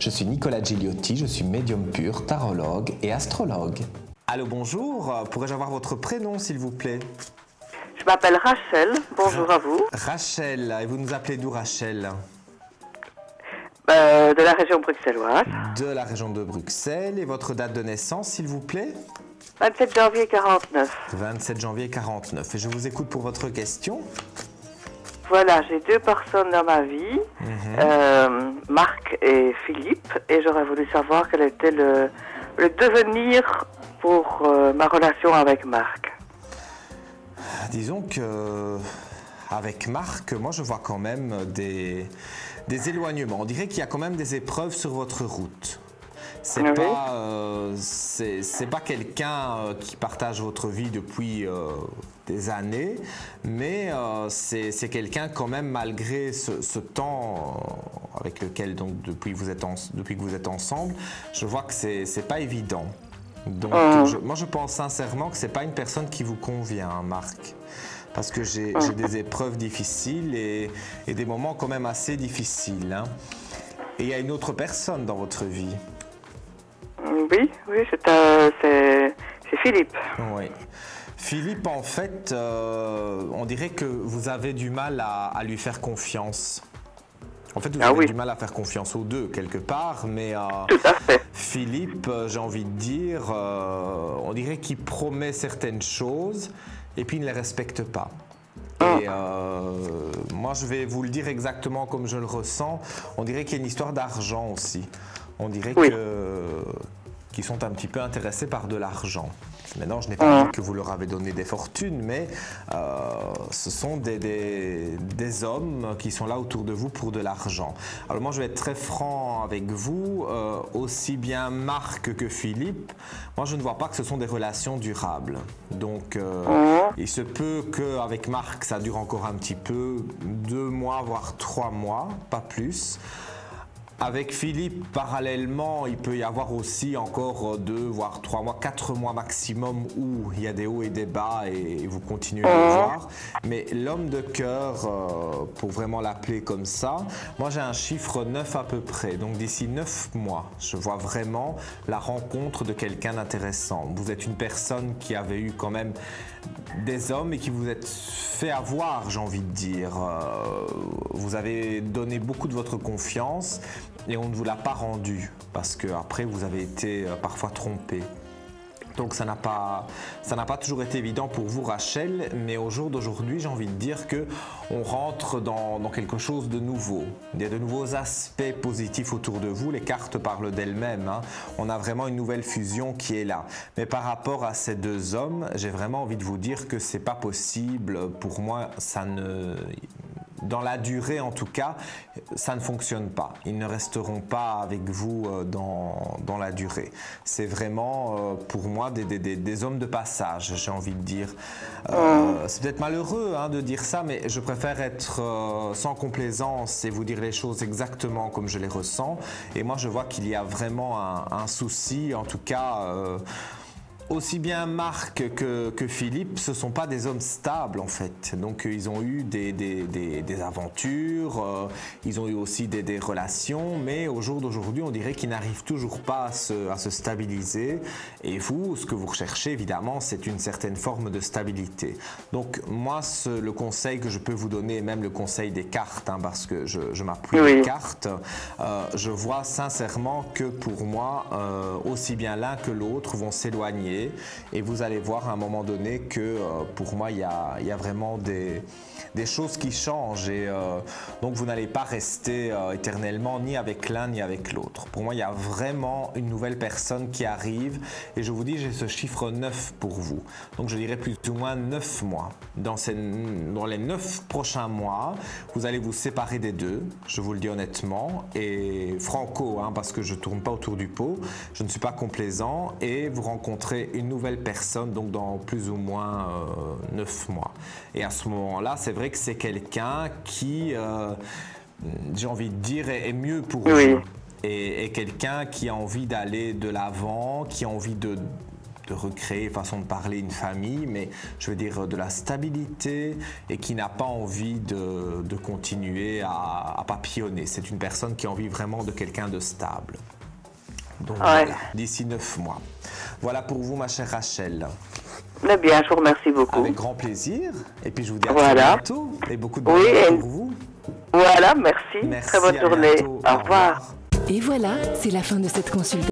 Je suis Nicolas Gigliotti, je suis médium pur, tarologue et astrologue. Allô, bonjour, pourrais-je avoir votre prénom s'il vous plaît? Je m'appelle Rachel, bonjour à vous. Rachel, et vous nous appelez d'où Rachel? De la région bruxelloise. De la région de Bruxelles, et votre date de naissance s'il vous plaît? 27 janvier 49. 27 janvier 49, et je vous écoute pour votre question. Voilà, j'ai deux personnes dans ma vie, Marc et Philippe, et j'aurais voulu savoir quel était le devenir pour ma relation avec Marc. Disons que avec Marc, moi je vois quand même des éloignements. On dirait qu'il y a quand même des épreuves sur votre route. C'est pas quelqu'un qui partage votre vie depuis des années, mais c'est quelqu'un quand même malgré ce temps avec lequel donc depuis que vous êtes ensemble, je vois que c'est pas évident. Donc moi je pense sincèrement que c'est pas une personne qui vous convient, hein, Marc. Parce que j'ai des épreuves difficiles et des moments quand même assez difficiles. Hein. Et il y a une autre personne dans votre vie. Oui, c'est Philippe. Oui. Philippe, en fait, on dirait que vous avez du mal à lui faire confiance. En fait, vous avez du mal à faire confiance aux deux, quelque part, mais tout à fait. Philippe, j'ai envie de dire, on dirait qu'il promet certaines choses et puis il ne les respecte pas. Et moi, je vais vous le dire exactement comme je le ressens. On dirait qu'il y a une histoire d'argent aussi. On dirait qu'ils sont un petit peu intéressés par de l'argent. Maintenant, je n'ai pas dit que vous leur avez donné des fortunes, mais ce sont des hommes qui sont là autour de vous pour de l'argent. Alors moi, je vais être très franc avec vous, aussi bien Marc que Philippe, moi je ne vois pas que ce sont des relations durables. Donc il se peut qu'avec Marc, ça dure encore un petit peu, 2 mois, voire 3 mois, pas plus. Avec Philippe, parallèlement, il peut y avoir aussi encore 2, voire 3 mois, 4 mois maximum où il y a des hauts et des bas et vous continuez à le voir. Mais l'homme de cœur, pour vraiment l'appeler comme ça, moi j'ai un chiffre 9 à peu près. Donc d'ici 9 mois, je vois vraiment la rencontre de quelqu'un d'intéressant. Vous êtes une personne qui avait eu quand même des hommes et qui vous êtes fait avoir, j'ai envie de dire. Vous avez donné beaucoup de votre confiance et on ne vous l'a pas rendu parce qu'après vous avez été parfois trompé. Donc ça n'a pas toujours été évident pour vous, Rachel, mais au jour d'aujourd'hui, j'ai envie de dire qu'on rentre dans quelque chose de nouveau. Il y a de nouveaux aspects positifs autour de vous, les cartes parlent d'elles-mêmes. Hein. On a vraiment une nouvelle fusion qui est là. Mais par rapport à ces deux hommes, j'ai vraiment envie de vous dire que c'est pas possible. Pour moi, dans la durée en tout cas, ça ne fonctionne pas. Ils ne resteront pas avec vous dans la durée. C'est vraiment pour moi des hommes de passage, j'ai envie de dire. C'est peut-être malheureux de dire ça, mais je préfère être sans complaisance et vous dire les choses exactement comme je les ressens. Et moi je vois qu'il y a vraiment un souci, en tout cas... Aussi bien Marc que Philippe, ce ne sont pas des hommes stables en fait. Donc ils ont eu des aventures, ils ont eu aussi des relations, mais au jour d'aujourd'hui, on dirait qu'ils n'arrivent toujours pas à se stabiliser. Et vous, ce que vous recherchez évidemment, c'est une certaine forme de stabilité. Donc moi, le conseil que je peux vous donner, même le conseil des cartes, parce que je m'appuie des cartes, je vois sincèrement que pour moi, aussi bien l'un que l'autre vont s'éloigner. Et vous allez voir à un moment donné que pour moi il y a vraiment des choses qui changent et donc vous n'allez pas rester éternellement ni avec l'un ni avec l'autre. Pour moi il y a vraiment une nouvelle personne qui arrive et je vous dis j'ai ce chiffre 9 pour vous. Donc je dirais plus ou moins 9 mois. Dans les 9 prochains mois, vous allez vous séparer des deux, je vous le dis honnêtement et franco parce que je ne tourne pas autour du pot, je ne suis pas complaisant et vous rencontrez une nouvelle personne donc dans plus ou moins 9 mois. Et à ce moment-là, c'est vrai que c'est quelqu'un qui, j'ai envie de dire, est mieux pour vous. Et quelqu'un qui a envie d'aller de l'avant, qui a envie de recréer, façon de parler, une famille, mais je veux dire de la stabilité et qui n'a pas envie de continuer à papillonner. C'est une personne qui a envie vraiment de quelqu'un de stable. Donc voilà, d'ici 9 mois. Voilà pour vous, ma chère Rachel. Eh bien, je vous remercie beaucoup. Avec grand plaisir. Et puis je vous dis à très bientôt. Et beaucoup de bonheur pour vous. Voilà, merci. Merci, très bonne journée. Bientôt. Au revoir. Et voilà, c'est la fin de cette consultation.